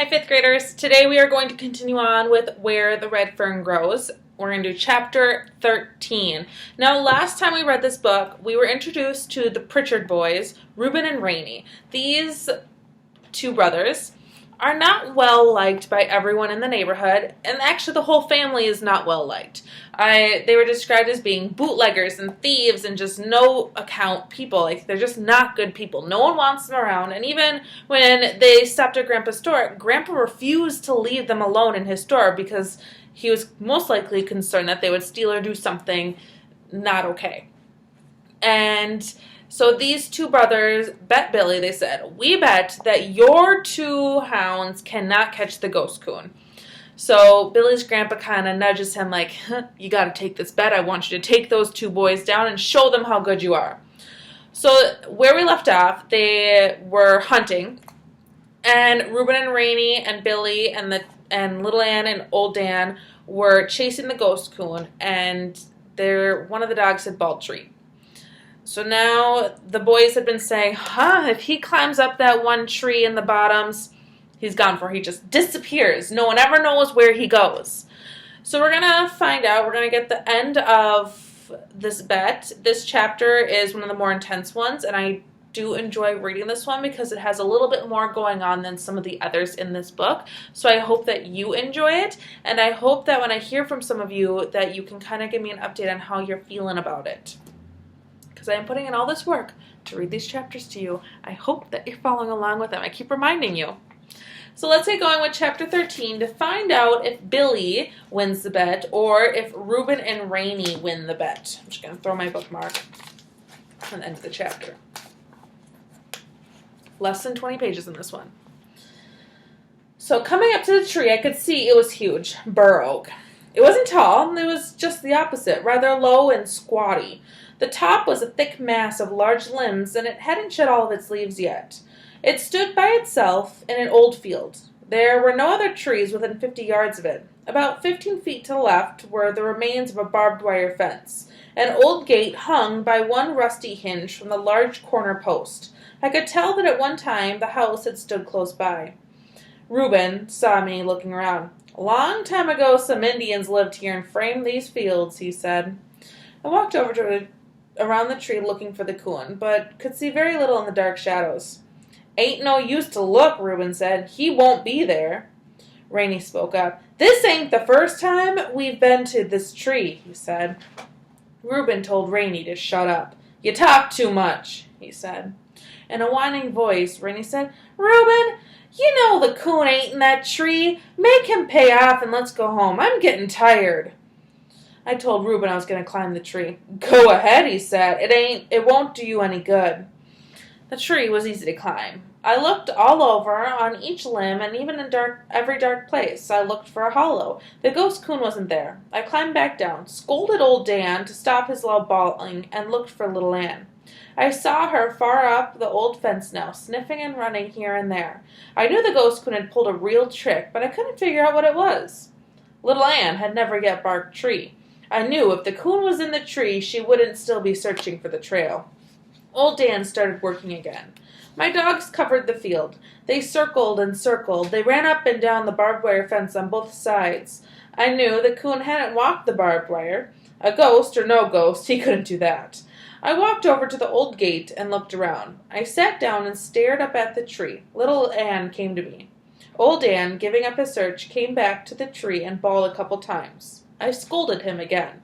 Hi, fifth graders. Today we are going to continue on with Where the Red Fern Grows. We're going to do chapter 13. Now, last time we read this book, we were introduced to the Pritchard boys, Reuben and Rainey. These two brothers are not well liked by everyone in the neighborhood, and actually the whole family is not well liked. They were described as being bootleggers and thieves and just no account people. Like, they're just not good people. No one wants them around, and even when they stopped at Grandpa's store, Grandpa refused to leave them alone in his store because he was most likely concerned that they would steal or do something not okay. And so these two brothers bet Billy. They said, "We bet that your two hounds cannot catch the ghost coon." So Billy's grandpa kind of nudges him like, "You got to take this bet. I want you to take those two boys down and show them how good you are." So where we left off, they were hunting, and Reuben and Rainey and Billy and Little Ann and Old Dan were chasing the ghost coon, and one of the dogs had Baldtree. So now the boys had been saying, if he climbs up that one tree in the bottoms, he's gone for. He just disappears. No one ever knows where he goes. So we're going to find out. We're going to get the end of this bet. This chapter is one of the more intense ones, and I do enjoy reading this one because it has a little bit more going on than some of the others in this book. So I hope that you enjoy it, and I hope that when I hear from some of you that you can kind of give me an update on how you're feeling about it. Because I am putting in all this work to read these chapters to you. I hope that you're following along with them. I keep reminding you. So let's get going with chapter 13 to find out if Billy wins the bet or if Reuben and Rainey win the bet. I'm just going to throw my bookmark on the end of the chapter. Less than 20 pages in this one. So coming up to the tree, I could see it was huge. Bur oak. It wasn't tall. It was just the opposite, rather low and squatty. The top was a thick mass of large limbs, and it hadn't shed all of its leaves yet. It stood by itself in an old field. There were no other trees within 50 yards of it. About 15 feet to the left were the remains of a barbed wire fence. An old gate hung by one rusty hinge from the large corner post. I could tell that at one time the house had stood close by. Reuben saw me looking around. "A long time ago some Indians lived here and framed these fields," he said. I walked over to around the tree looking for the coon, but could see very little in the dark shadows. "Ain't no use to look," Reuben said. "He won't be there." Rainey spoke up. "This ain't the first time we've been to this tree," he said. Reuben told Rainey to shut up. "You talk too much," he said. In a whining voice, Rainey said, "Reuben, you know the coon ain't in that tree. Make him pay off and let's go home. I'm getting tired." I told Reuben I was going to climb the tree. "Go ahead," he said. It won't do you any good." The tree was easy to climb. I looked all over on each limb and even in every dark place. I looked for a hollow. The ghost coon wasn't there. I climbed back down, scolded Old Dan to stop his loud bawling, and looked for Little Ann. I saw her far up the old fence now, sniffing and running here and there. I knew the ghost coon had pulled a real trick, but I couldn't figure out what it was. Little Ann had never yet barked tree. I knew if the coon was in the tree, she wouldn't still be searching for the trail. Old Dan started working again. My dogs covered the field. They circled and circled. They ran up and down the barbed wire fence on both sides. I knew the coon hadn't walked the barbed wire. A ghost or no ghost, he couldn't do that. I walked over to the old gate and looked around. I sat down and stared up at the tree. Little Ann came to me. Old Dan, giving up his search, came back to the tree and bawled a couple times. I scolded him again.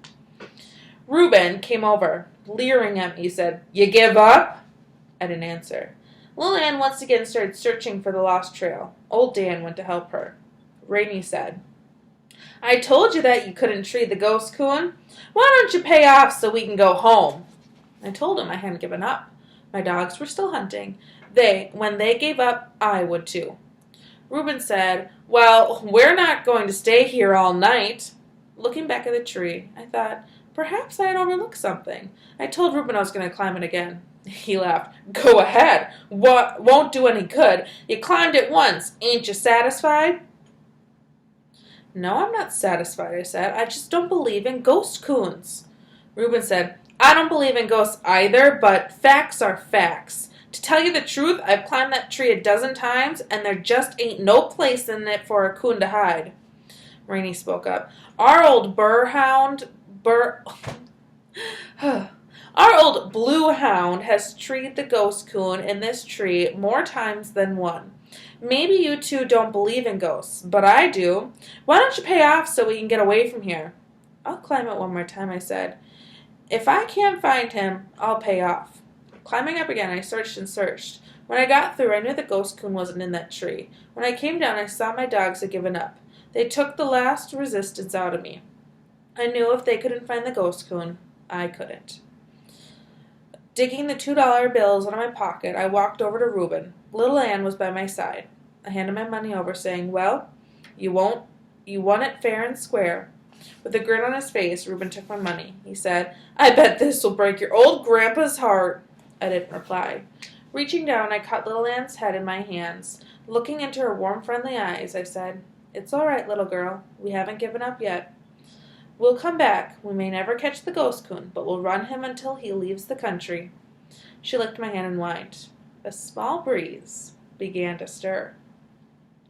Reuben came over. Leering at me, he said, "You give up?" I didn't answer. Little Ann once again started searching for the lost trail. Old Dan went to help her. Rainey said, "I told you that you couldn't tree the ghost coon. Why don't you pay off so we can go home?" I told him I hadn't given up. My dogs were still hunting. When they gave up, I would too. Reuben said, "Well, we're not going to stay here all night." Looking back at the tree, I thought, perhaps I had overlooked something. I told Reuben I was going to climb it again. He laughed. "Go ahead. What won't do any good. You climbed it once. Ain't you satisfied?" "No, I'm not satisfied," I said. "I just don't believe in ghost coons." Reuben said, "I don't believe in ghosts either, but facts are facts. To tell you the truth, I've climbed that tree a dozen times, and there just ain't no place in it for a coon to hide. Rainey spoke up. Our old Our old blue hound has treed the ghost coon in this tree more times than one. Maybe you two don't believe in ghosts, but I do. Why don't you pay off so we can get away from here? I'll climb it one more time, I said. If I can't find him, I'll pay off. Climbing up again, I searched and searched. When I got through, I knew the ghost coon wasn't in that tree. When I came down, I saw my dogs had given up. They took the last resistance out of me. I knew if they couldn't find the ghost coon, I couldn't. Digging the $2 bills out of my pocket, I walked over to Reuben. Little Ann was by my side. I handed my money over, saying, Well, you won it fair and square. With a grin on his face, Reuben took my money. He said, I bet this will break your old grandpa's heart. I didn't reply. Reaching down, I caught Little Ann's head in my hands. Looking into her warm, friendly eyes, I said, It's all right, little girl. We haven't given up yet. We'll come back. We may never catch the ghost coon, but we'll run him until he leaves the country. She licked my hand and whined. A small breeze began to stir.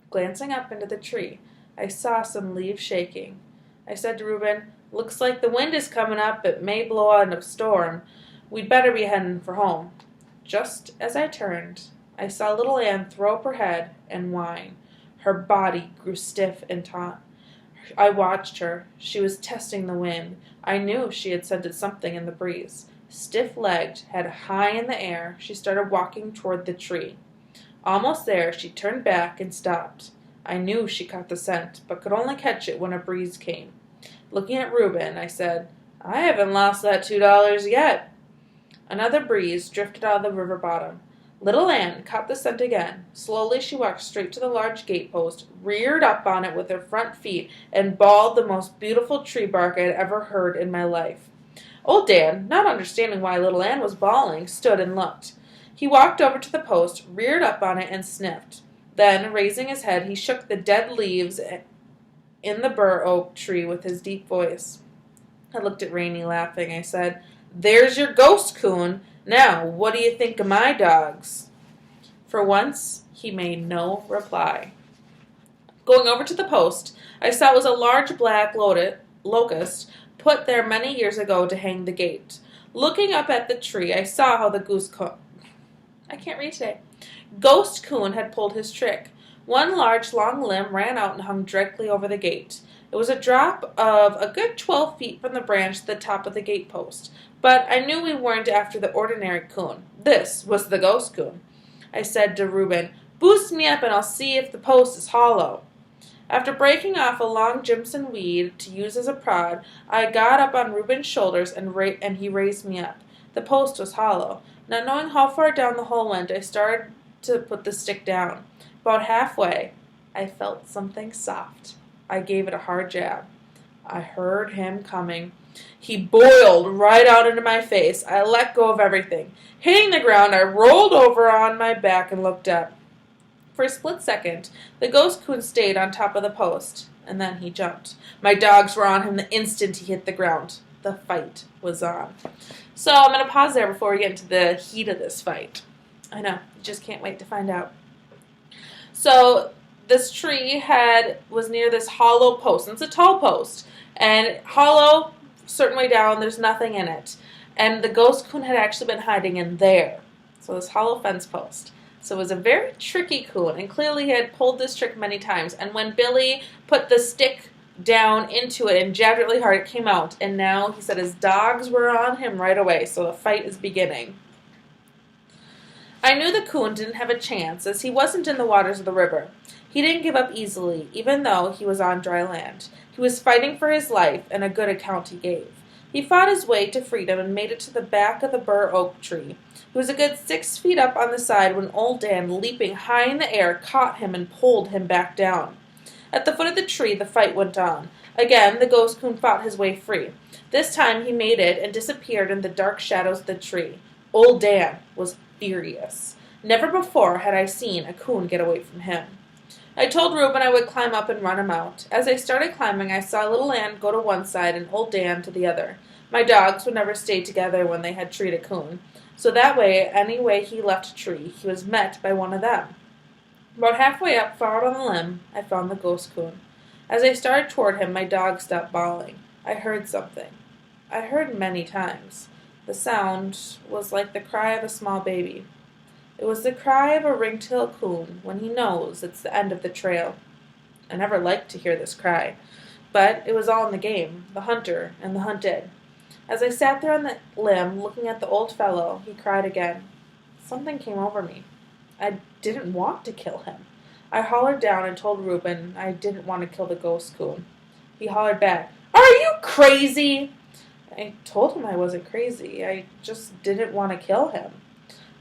Glancing up into the tree, I saw some leaves shaking. I said to Reuben, Looks like the wind is coming up. It may blow out a storm. We'd better be heading for home. Just as I turned, I saw little Ann throw up her head and whine. Her body grew stiff and taut. I watched her. She was testing the wind. I knew she had scented something in the breeze. Stiff-legged, head high in the air, she started walking toward the tree. Almost there, she turned back and stopped. I knew she caught the scent, but could only catch it when a breeze came. Looking at Reuben, I said, I haven't lost that $2 yet. Another breeze drifted out of the river bottom. Little Ann caught the scent again. Slowly she walked straight to the large gate post, reared up on it with her front feet, and bawled the most beautiful tree bark I had ever heard in my life. Old Dan, not understanding why little Ann was bawling, stood and looked. He walked over to the post, reared up on it, and sniffed. Then, raising his head, he shook the dead leaves in the bur oak tree with his deep voice. I looked at Rainey, laughing. I said, There's your ghost coon. Now, what do you think of my dogs? For once, he made no reply. Going over to the post, I saw it was a large black locust put there many years ago to hang the gate. Looking up at the tree, I saw how the ghost coon had pulled his trick. One large, long limb ran out and hung directly over the gate. It was a drop of a good 12 feet from the branch to the top of the gate post. But I knew we weren't after the ordinary coon. This was the ghost coon. I said to Reuben, Boost me up and I'll see if the post is hollow. After breaking off a long Jimson weed to use as a prod, I got up on Reuben's shoulders and he raised me up. The post was hollow. Not knowing how far down the hole went, I started to put the stick down. About halfway, I felt something soft. I gave it a hard jab. I heard him coming. He boiled right out into my face. I let go of everything. Hitting the ground, I rolled over on my back and looked up. For a split second, the ghost coon stayed on top of the post, and then he jumped. My dogs were on him the instant he hit the ground. The fight was on. So I'm going to pause there before we get into the heat of this fight. I know, just can't wait to find out. So this tree was near this hollow post, and it's a tall post, and hollow, certain way down, there's nothing in it. And the ghost coon had actually been hiding in there. So this hollow fence post. So it was a very tricky coon, and clearly he had pulled this trick many times. And when Billy put the stick down into it and jabbed it really hard, it came out. And now he said his dogs were on him right away, so the fight is beginning. I knew the coon didn't have a chance, as he wasn't in the waters of the river. He didn't give up easily, even though he was on dry land. He was fighting for his life, and a good account he gave. He fought his way to freedom and made it to the back of the bur oak tree. He was a good 6 feet up on the side when old Dan, leaping high in the air, caught him and pulled him back down. At the foot of the tree, the fight went on. Again, the ghost coon fought his way free. This time he made it and disappeared in the dark shadows of the tree. Old Dan was furious. Never before had I seen a coon get away from him. I told Reuben I would climb up and run him out. As I started climbing, I saw little Ann go to one side and old Dan to the other. My dogs would never stay together when they had treed a coon. So that way, any way he left a tree, he was met by one of them. About halfway up, far out on the limb, I found the ghost coon. As I started toward him, my dog stopped bawling. I heard something. I heard many times. The sound was like the cry of a small baby. It was the cry of a ring-tailed coon when he knows it's the end of the trail. I never liked to hear this cry, but it was all in the game, the hunter and the hunted. As I sat there on the limb looking at the old fellow, he cried again. Something came over me. I didn't want to kill him. I hollered down and told Reuben I didn't want to kill the ghost coon. He hollered back, "Are you crazy?" I told him I wasn't crazy. I just didn't want to kill him.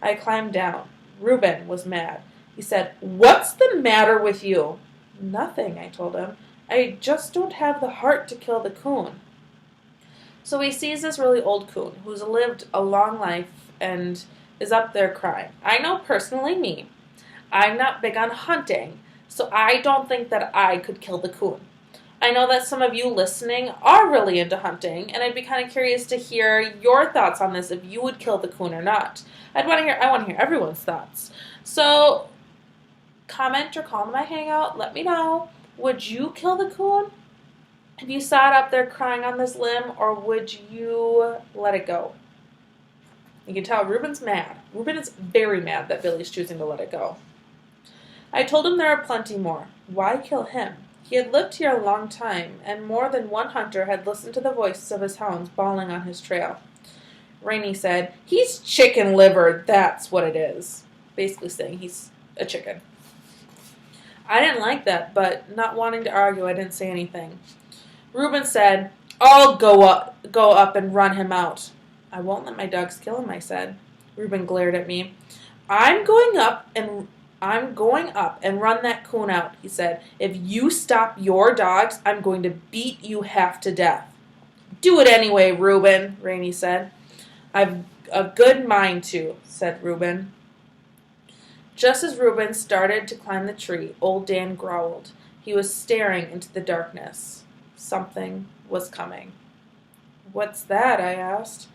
I climbed down. Reuben was mad. He said, "What's the matter with you?" "Nothing," I told him. "I just don't have the heart to kill the coon." So he sees this really old coon who's lived a long life and is up there crying. I know personally me. I'm not big on hunting, so I don't think that I could kill the coon. I know that some of you listening are really into hunting, and I'd be kind of curious to hear your thoughts on this, if you would kill the coon or not. I want to hear everyone's thoughts. So comment or call to my hangout. Let me know. Would you kill the coon if you saw it up there crying on this limb, or would you let it go? You can tell Reuben's mad. Reuben is very mad that Billy's choosing to let it go. I told him there are plenty more. Why kill him? He had lived here a long time, and more than one hunter had listened to the voices of his hounds bawling on his trail. Rainey said, "He's chicken liver, that's what it is." Basically saying he's a chicken. I didn't like that, but not wanting to argue, I didn't say anything. Reuben said, "I'll go up and run him out." "I won't let my dogs kill him," I said. Reuben glared at me. I'm going up and run that coon out," he said. "If you stop your dogs, I'm going to beat you half to death." "Do it anyway, Reuben," Rainey said. "I've a good mind to," said Reuben. Just as Reuben started to climb the tree, old Dan growled. He was staring into the darkness. Something was coming. "What's that?" I asked.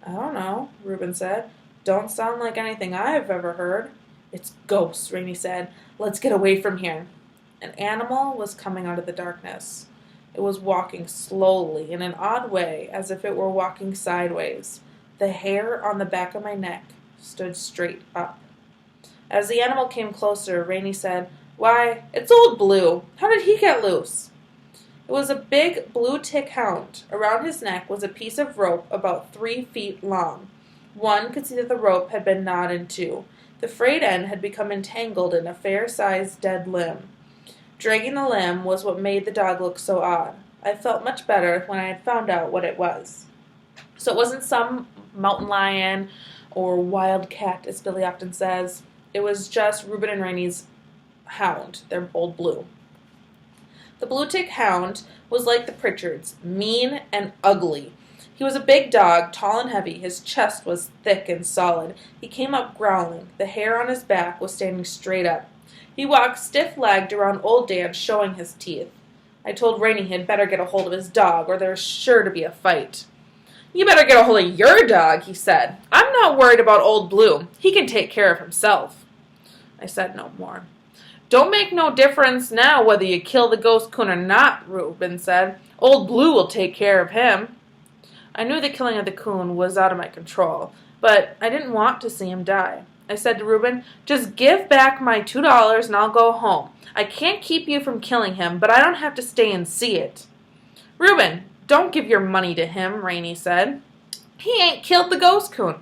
"I don't know," Reuben said. "Don't sound like anything I've ever heard." "It's ghosts," Rainey said. "Let's get away from here." An animal was coming out of the darkness. It was walking slowly in an odd way, as if it were walking sideways. The hair on the back of my neck stood straight up. As the animal came closer, Rainey said, "Why, it's old Blue. How did he get loose?" It was a big blue tick hound. Around his neck was a piece of rope about 3 feet long. One could see that the rope had been gnawed in two. The frayed end had become entangled in a fair-sized dead limb. Dragging the limb was what made the dog look so odd. I felt much better when I had found out what it was. So it wasn't some mountain lion or wild cat, as Billy often says. It was just Reuben and Rainey's hound, their old Blue. The blue tick hound was like the Pritchards, mean and ugly. He was a big dog, tall and heavy. His chest was thick and solid. He came up growling. The hair on his back was standing straight up. He walked stiff-legged around old Dan, showing his teeth. I told Rainey he had better get a hold of his dog, or there was sure to be a fight. "You better get a hold of your dog," he said. "I'm not worried about old Blue. He can take care of himself." I said no more. "Don't make no difference now whether you kill the ghost coon or not," Reuben said. "Old Blue will take care of him." I knew the killing of the coon was out of my control, but I didn't want to see him die. I said to Reuben, "Just give back my $2 and I'll go home. I can't keep you from killing him, but I don't have to stay and see it." "Reuben, don't give your money to him," Rainey said. "He ain't killed the ghost coon."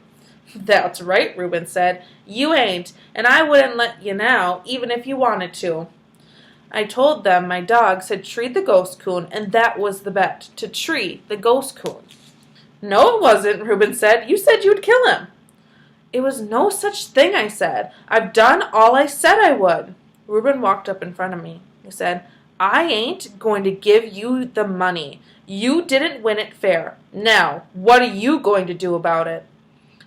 "That's right," Reuben said. "You ain't, and I wouldn't let you now, even if you wanted to." I told them my dogs had treed the ghost coon, and that was the bet, to tree the ghost coon. "No, it wasn't," Reuben said. "You said you'd kill him." "It was no such thing," I said. "I've done all I said I would." Reuben walked up in front of me. He said, "I ain't going to give you the money. You didn't win it fair. Now, what are you going to do about it?"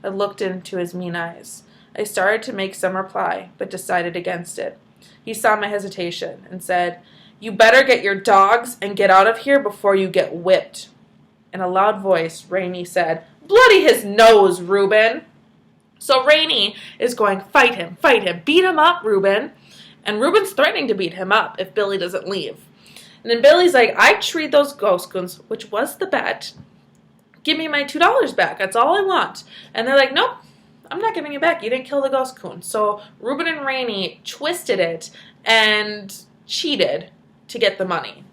I looked into his mean eyes. I started to make some reply, but decided against it. He saw my hesitation and said, "You better get your dogs and get out of here before you get whipped." In a loud voice, Rainey said, "Bloody his nose, Reuben!" So Rainey is going, fight him, beat him up, Reuben. And Reuben's threatening to beat him up if Billy doesn't leave. And then Billy's like, I treat those ghost coons, which was the bet. Give me my $2 back. That's all I want. And they're like, nope, I'm not giving it back. You didn't kill the ghost coon. So Reuben and Rainey twisted it and cheated to get the money.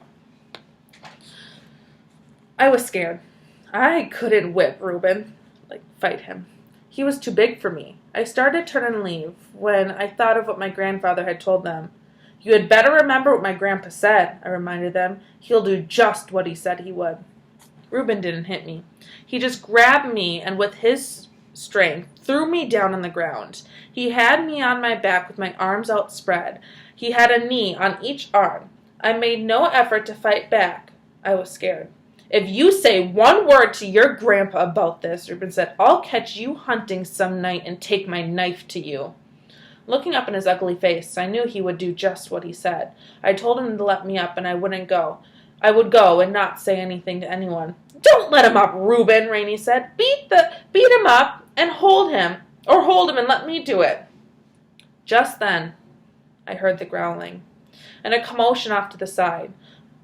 I was scared. I couldn't whip Reuben, fight him. He was too big for me. I started to turn and leave when I thought of what my grandfather had told them. You had better remember what my grandpa said, I reminded them. He'll do just what he said he would. Reuben didn't hit me. He just grabbed me and with his strength threw me down on the ground. He had me on my back with my arms outspread. He had a knee on each arm. I made no effort to fight back. I was scared. If you say one word to your grandpa about this, Reuben said, I'll catch you hunting some night and take my knife to you. Looking up in his ugly face, I knew he would do just what he said. I told him to let me up and I wouldn't go. I would go and not say anything to anyone. Don't let him up, Reuben, Rainey said. Beat him up and hold him and let me do it. Just then, I heard the growling and a commotion off to the side.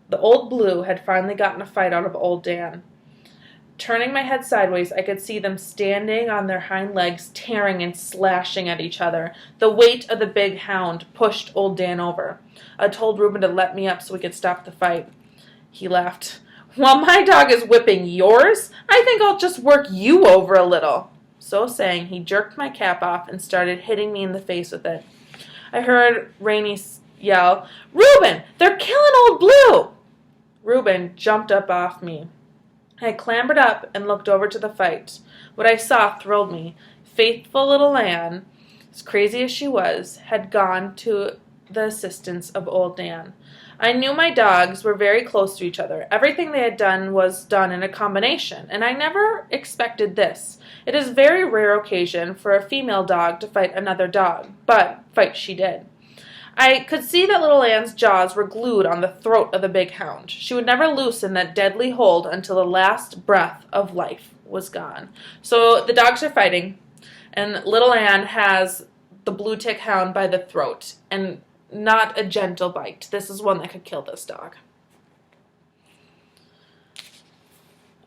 The old blue had finally gotten a fight out of old Dan. Turning my head sideways, I could see them standing on their hind legs, tearing and slashing at each other. The weight of the big hound pushed old Dan over. I told Reuben to let me up so we could stop the fight. He laughed. While my dog is whipping yours, I think I'll just work you over a little. So saying, he jerked my cap off and started hitting me in the face with it. I heard Rainey yell, Reuben, they're killing old Blue! Reuben jumped up off me. I clambered up and looked over to the fight. What I saw thrilled me. Faithful little Anne, as crazy as she was, had gone to the assistance of old Dan. I knew my dogs were very close to each other. Everything they had done was done in a combination, and I never expected this. It is a very rare occasion for a female dog to fight another dog, but fight she did. I could see that little Anne's jaws were glued on the throat of the big hound. She would never loosen that deadly hold until the last breath of life was gone. So the dogs are fighting, and little Anne has the blue tick hound by the throat, and not a gentle bite. This is one that could kill this dog.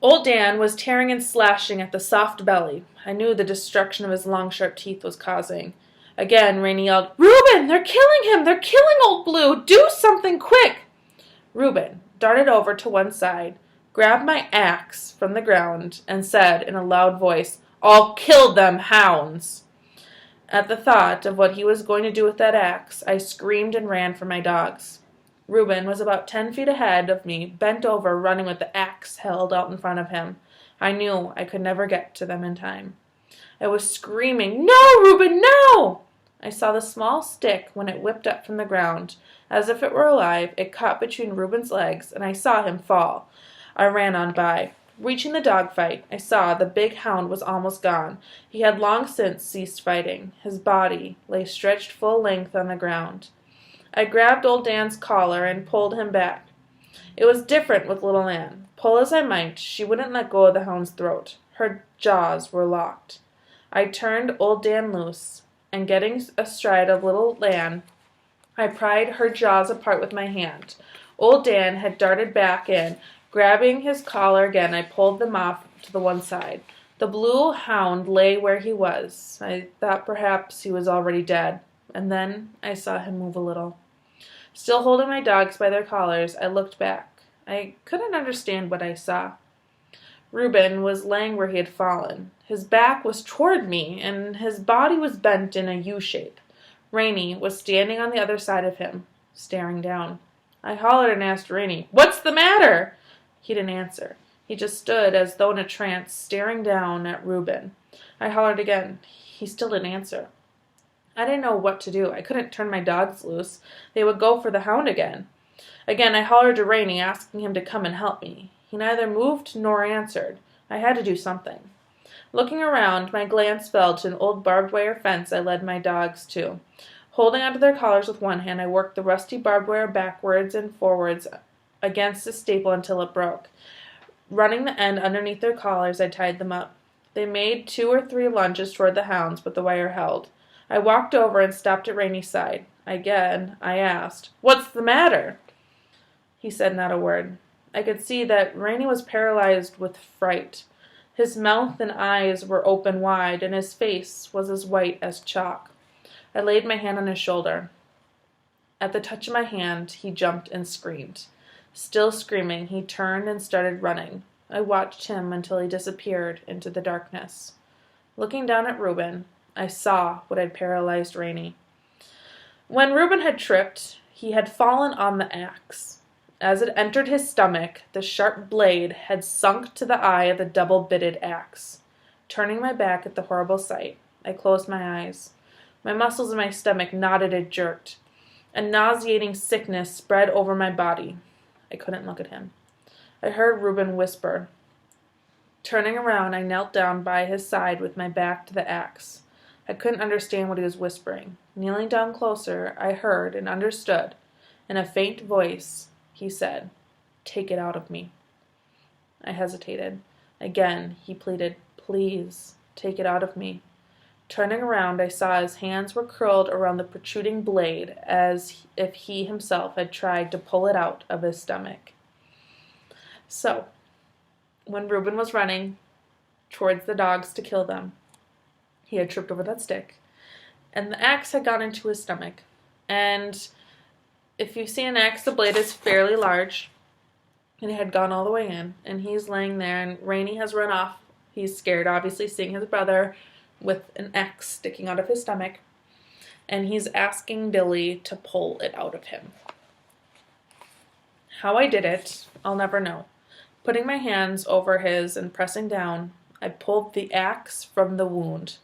Old Dan was tearing and slashing at the soft belly. I knew the destruction of his long, sharp teeth was causing. Again, Rainey yelled, Reuben, they're killing him! They're killing old Blue! Do something quick! Reuben darted over to one side, grabbed my axe from the ground, and said in a loud voice, I'll kill them hounds! At the thought of what he was going to do with that axe, I screamed and ran for my dogs. Reuben was about 10 feet ahead of me, bent over, running with the axe held out in front of him. I knew I could never get to them in time. I was screaming, No, Reuben, no! I saw the small stick when it whipped up from the ground. As if it were alive, it caught between Reuben's legs, and I saw him fall. I ran on by. Reaching the dogfight, I saw the big hound was almost gone. He had long since ceased fighting. His body lay stretched full length on the ground. I grabbed old Dan's collar and pulled him back. It was different with little Anne. Pull as I might, she wouldn't let go of the hound's throat. Her jaws were locked. I turned old Dan loose, and getting astride of little Anne, I pried her jaws apart with my hand. Old Dan had darted back in. Grabbing his collar again, I pulled them off to the one side. The blue hound lay where he was. I thought perhaps he was already dead, and then I saw him move a little. Still holding my dogs by their collars, I looked back. I couldn't understand what I saw. Reuben was laying where he had fallen. His back was toward me, and his body was bent in a U-shape. Rainey was standing on the other side of him, staring down. I hollered and asked Rainey, What's the matter? He didn't answer. He just stood as though in a trance, staring down at Reuben. I hollered again. He still didn't answer. I didn't know what to do. I couldn't turn my dogs loose. They would go for the hound again. Again, I hollered to Rainey, asking him to come and help me. He neither moved nor answered. I had to do something. Looking around, my glance fell to an old barbed wire fence I led my dogs to. Holding onto their collars with one hand, I worked the rusty barbed wire backwards and forwards against the staple until it broke. Running the end underneath their collars, I tied them up. They made 2 or 3 lunges toward the hounds, but the wire held. I walked over and stopped at Rainie's side. Again, I asked, "What's the matter?" He said not a word. I could see that Rainie was paralyzed with fright. His mouth and eyes were open wide, and his face was as white as chalk. I laid my hand on his shoulder. At the touch of my hand, he jumped and screamed. Still screaming, he turned and started running. I watched him until he disappeared into the darkness. Looking down at Reuben, I saw what had paralyzed Rainie. When Reuben had tripped, he had fallen on the axe. As it entered his stomach, the sharp blade had sunk to the eye of the double-bitted axe. Turning my back at the horrible sight, I closed my eyes. My muscles in my stomach knotted and jerked. A nauseating sickness spread over my body. I couldn't look at him. I heard Reuben whisper. Turning around, I knelt down by his side with my back to the axe. I couldn't understand what he was whispering. Kneeling down closer, I heard and understood. In a faint voice, he said, "Take it out of me." I hesitated. Again, he pleaded, "Please, take it out of me." Turning around, I saw his hands were curled around the protruding blade as if he himself had tried to pull it out of his stomach. So, when Reuben was running towards the dogs to kill them, he had tripped over that stick, and the axe had gone into his stomach. And if you see an axe, the blade is fairly large, and it had gone all the way in, and he's laying there, and Rainie has run off. He's scared, obviously, seeing his brother with an axe sticking out of his stomach, and he's asking Billy to pull it out of him. How I did it, I'll never know. Putting my hands over his and pressing down, I pulled the axe from the wound.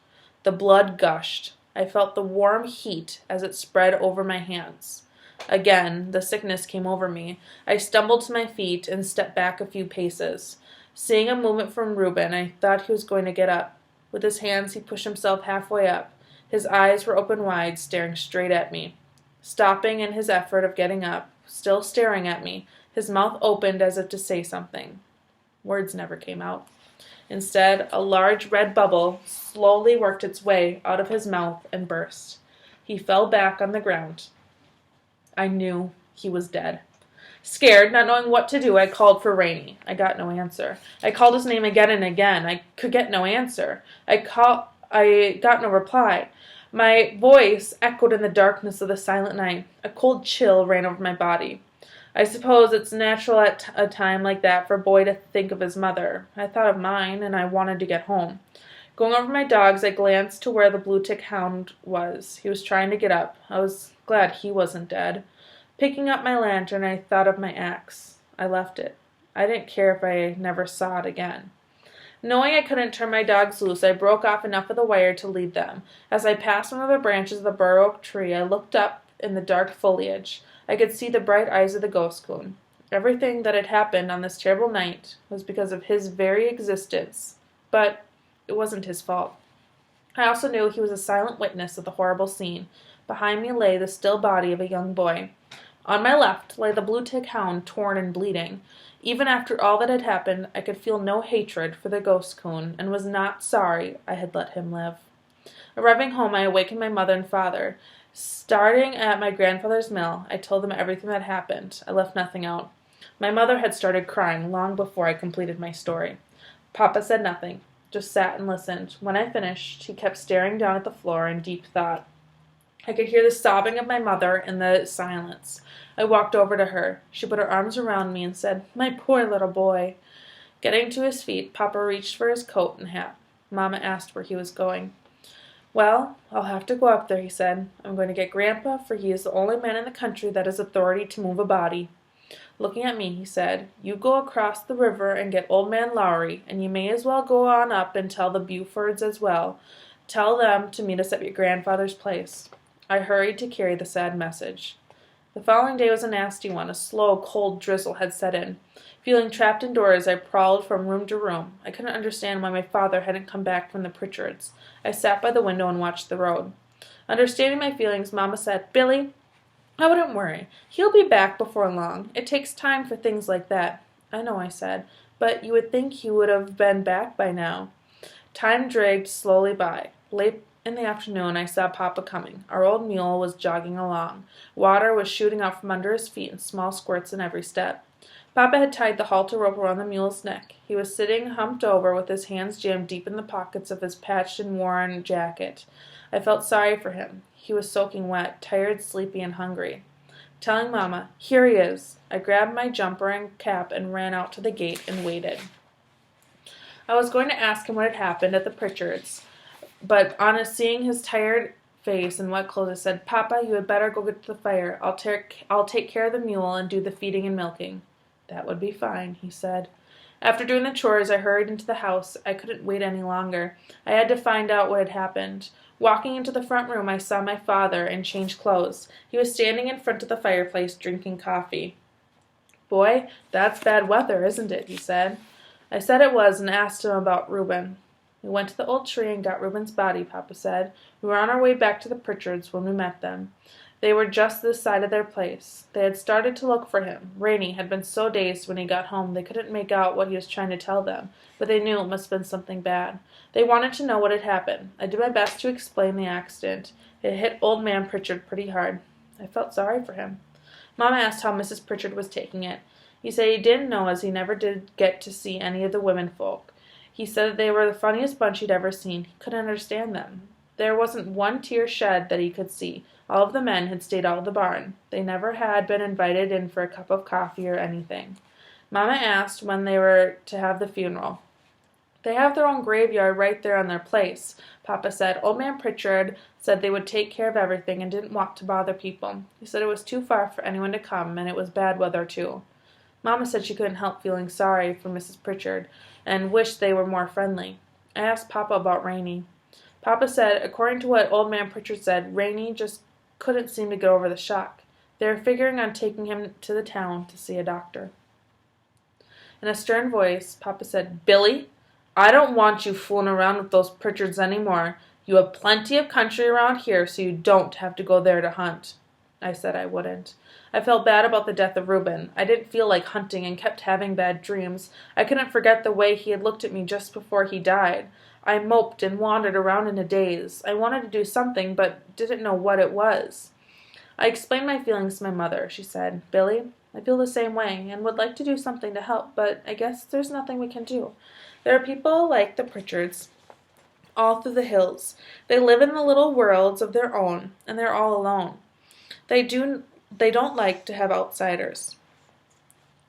The blood gushed. I felt the warm heat as it spread over my hands. Again, the sickness came over me. I stumbled to my feet and stepped back a few paces. Seeing a movement from Reuben, I thought he was going to get up. With his hands, he pushed himself halfway up. His eyes were open wide, staring straight at me. Stopping in his effort of getting up, still staring at me, his mouth opened as if to say something. Words never came out. Instead, a large red bubble slowly worked its way out of his mouth and burst. He fell back on the ground. I knew he was dead. Scared, not knowing what to do, I called for Rainie. I got no answer. I called his name again and again. I could get no answer. I got no reply. My voice echoed in the darkness of the silent night. A cold chill ran over my body. I suppose it's natural at a time like that for a boy to think of his mother. I thought of mine, and I wanted to get home. Going over my dogs, I glanced to where the blue-tick hound was. He was trying to get up. I was glad he wasn't dead. Picking up my lantern, I thought of my axe. I left it. I didn't care if I never saw it again. Knowing I couldn't turn my dogs loose, I broke off enough of the wire to lead them. As I passed one of the branches of the bur oak tree, I looked up in the dark foliage. I could see the bright eyes of the ghost coon. Everything that had happened on this terrible night was because of his very existence, but it wasn't his fault. I also knew he was a silent witness of the horrible scene. Behind me lay the still body of a young boy. On my left lay the blue-tick hound, torn and bleeding. Even after all that had happened, I could feel no hatred for the ghost coon, and was not sorry I had let him live. Arriving home, I awakened my mother and father. Starting at my grandfather's mill, I told them everything that happened. I left nothing out. My mother had started crying long before I completed my story. Papa said nothing, just sat and listened. When I finished, he kept staring down at the floor in deep thought. I could hear the sobbing of my mother in the silence. I walked over to her. She put her arms around me and said, "My poor little boy." Getting to his feet, Papa reached for his coat and hat. Mama asked where he was going. "Well, I'll have to go up there," he said. "I'm going to get Grandpa, for he is the only man in the country that has authority to move a body." Looking at me, he said, "You go across the river and get Old Man Lowry, and you may as well go on up and tell the Bufords as well. Tell them to meet us at your grandfather's place." I hurried to carry the sad message. The following day was a nasty one. A slow, cold drizzle had set in. Feeling trapped indoors, I prowled from room to room. I couldn't understand why my father hadn't come back from the Pritchards. I sat by the window and watched the road. Understanding my feelings, Mama said, "Billy, I wouldn't worry. He'll be back before long. It takes time for things like that." "I know," I said, "but you would think he would have been back by now." Time dragged slowly by. Late in the afternoon, I saw Papa coming. Our old mule was jogging along. Water was shooting out from under his feet in small squirts in every step. Papa had tied the halter rope around the mule's neck. He was sitting humped over with his hands jammed deep in the pockets of his patched and worn jacket. I felt sorry for him. He was soaking wet, tired, sleepy, and hungry. Telling Mama, "Here he is," I grabbed my jumper and cap and ran out to the gate and waited. I was going to ask him what had happened at the Pritchards', but on seeing his tired face and wet clothes, I said, "Papa, you had better go get to the fire. I'll take care of the mule and do the feeding and milking." "That would be fine," he said. After doing the chores, I hurried into the house. I couldn't wait any longer. I had to find out what had happened. Walking into the front room, I saw my father in changed clothes. He was standing in front of the fireplace drinking coffee. "Boy, that's bad weather, isn't it?" he said. I said it was and asked him about Reuben. "We went to the old tree and got Reuben's body," Papa said. "We were on our way back to the Pritchards' when we met them. They were just this side of their place. They had started to look for him. Rainey had been so dazed when he got home they couldn't make out what he was trying to tell them, but they knew it must have been something bad. They wanted to know what had happened. I did my best to explain the accident. It hit old man Pritchard pretty hard. I felt sorry for him." Mama asked how Mrs. Pritchard was taking it. He said he didn't know, as he never did get to see any of the women folk. He said they were the funniest bunch he'd ever seen. He couldn't understand them. There wasn't one tear shed that he could see. All of the men had stayed out of the barn. They never had been invited in for a cup of coffee or anything. Mama asked when they were to have the funeral. "They have their own graveyard right there on their place," Papa said. "Old man Pritchard said they would take care of everything and didn't want to bother people. He said it was too far for anyone to come, and it was bad weather too." Mama said she couldn't help feeling sorry for Mrs. Pritchard and wished they were more friendly. I asked Papa about Rainey. Papa said, according to what old man Pritchard said, Rainey just couldn't seem to get over the shock. They were figuring on taking him to the town to see a doctor. In a stern voice, Papa said, "Billy, I don't want you fooling around with those Pritchards anymore. You have plenty of country around here, so you don't have to go there to hunt." I said I wouldn't. I felt bad about the death of Reuben. I didn't feel like hunting and kept having bad dreams. I couldn't forget the way he had looked at me just before he died. I moped and wandered around in a daze. I wanted to do something, but didn't know what it was. I explained my feelings to my mother. She said, "Billy, I feel the same way and would like to do something to help, but I guess there's nothing we can do. There are people like the Pritchards all through the hills. They live in the little worlds of their own, and they're all alone. They don't like to have outsiders."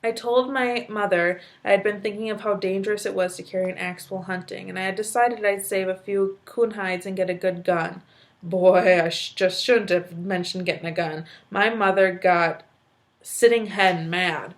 I told my mother I had been thinking of how dangerous it was to carry an axe while hunting, and I had decided I'd save a few coon hides and get a good gun. Boy, I just shouldn't have mentioned getting a gun. My mother got sitting hen mad.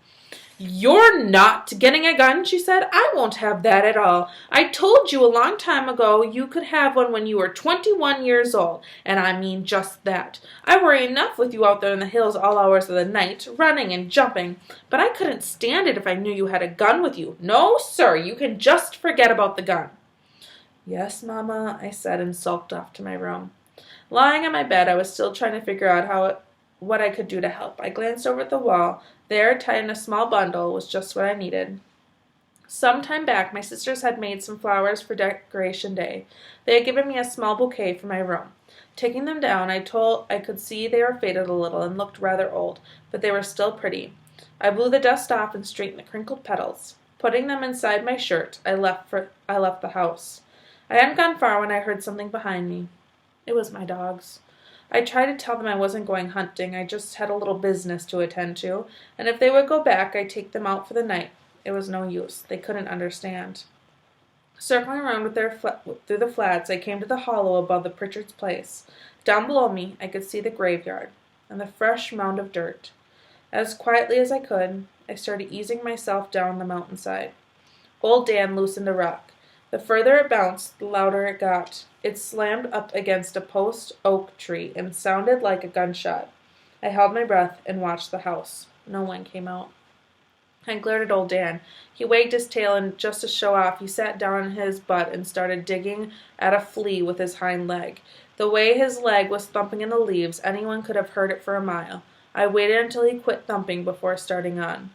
"You're not getting a gun," she said. "I won't have that at all. I told you a long time ago you could have one when you were 21 years old, and I mean just that. I worry enough with you out there in the hills all hours of the night, running and jumping, but I couldn't stand it if I knew you had a gun with you. No, sir, you can just forget about the gun." "Yes, Mama," I said and sulked off to my room. Lying on my bed, I was still trying to figure out what I could do to help. I glanced over at the wall. There, tied in a small bundle, was just what I needed. Some time back, my sisters had made some flowers for Decoration Day. They had given me a small bouquet for my room. Taking them down, I could see they were faded a little and looked rather old, but they were still pretty. I blew the dust off and straightened the crinkled petals. Putting them inside my shirt, I left the house. I hadn't gone far when I heard something behind me. It was my dogs. I tried to tell them I wasn't going hunting. I just had a little business to attend to, and if they would go back, I'd take them out for the night. It was no use. They couldn't understand. Circling around through the flats, I came to the hollow above the Pritchard's place. Down below me, I could see the graveyard and the fresh mound of dirt. As quietly as I could, I started easing myself down the mountainside. Old Dan loosened a rock. The further it bounced, the louder it got. It slammed up against a post oak tree and sounded like a gunshot. I held my breath and watched the house. No one came out. I glared at old Dan. He wagged his tail, and just to show off, he sat down on his butt and started digging at a flea with his hind leg. The way his leg was thumping in the leaves, anyone could have heard it for a mile. I waited until he quit thumping before starting on.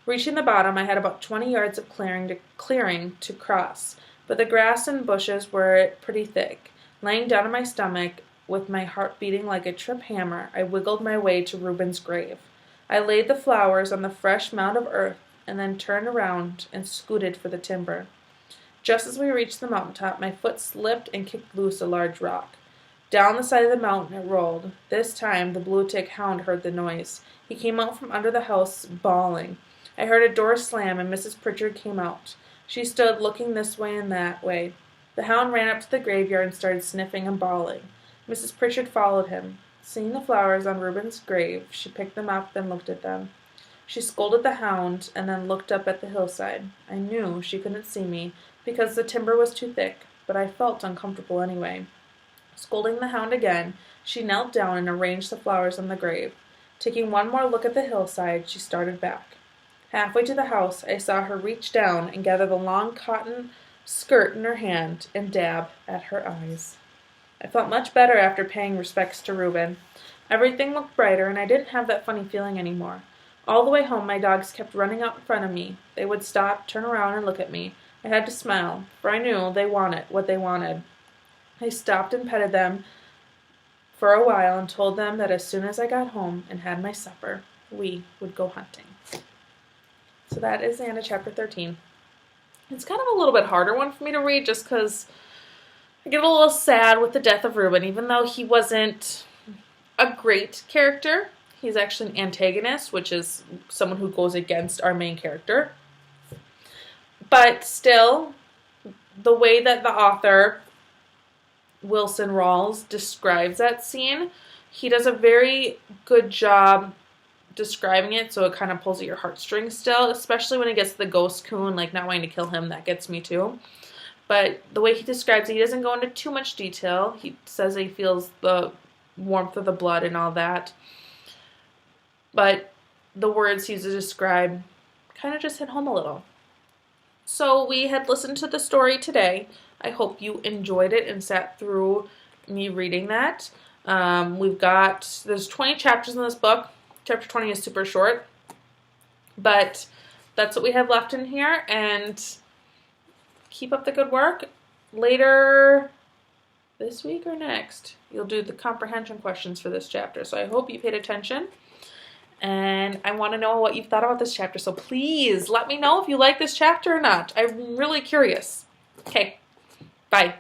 Reaching the bottom, I had about 20 yards of clearing to cross. but the grass and bushes were pretty thick. Laying down on my stomach, with my heart beating like a trip hammer, I wiggled my way to Reuben's grave. I laid the flowers on the fresh mound of earth, and then turned around and scooted for the timber. Just as we reached the mountaintop, my foot slipped and kicked loose a large rock. Down the side of the mountain it rolled. This time the blue-tick hound heard the noise. He came out from under the house, bawling. I heard a door slam, and Mrs. Pritchard came out. She stood looking this way and that way. The hound ran up to the graveyard and started sniffing and bawling. Mrs. Pritchard followed him. Seeing the flowers on Reuben's grave, she picked them up and looked at them. She scolded the hound and then looked up at the hillside. I knew she couldn't see me because the timber was too thick, but I felt uncomfortable anyway. Scolding the hound again, she knelt down and arranged the flowers on the grave. Taking one more look at the hillside, she started back. Halfway to the house, I saw her reach down and gather the long cotton skirt in her hand and dab at her eyes. I felt much better after paying respects to Reuben. Everything looked brighter, and I didn't have that funny feeling anymore. All the way home, my dogs kept running out in front of me. They would stop, turn around, and look at me. I had to smile, for I knew they wanted what they wanted. I stopped and petted them for a while and told them that as soon as I got home and had my supper, we would go hunting. So that is the end of chapter 13. It's kind of a little bit harder one for me to read just because I get a little sad with the death of Reuben, even though he wasn't a great character. He's actually an antagonist, which is someone who goes against our main character. But still, the way that the author, Wilson Rawls, describes that scene, he does a very good job describing it, so it kind of pulls at your heartstrings still, especially when it gets to the ghost coon, like not wanting to kill him, that gets me too. But the way he describes it, he doesn't go into too much detail. He says he feels the warmth of the blood and all that. But the words he used to describe kind of just hit home a little. So we had listened to the story today. I hope you enjoyed it and sat through me reading that. There's 20 chapters in this book. Chapter 20 is super short. But that's what we have left in here. And keep up the good work. Later this week or next, you'll do the comprehension questions for this chapter. So I hope you paid attention. And I want to know what you've thought about this chapter. So please let me know if you like this chapter or not. I'm really curious. Okay, bye.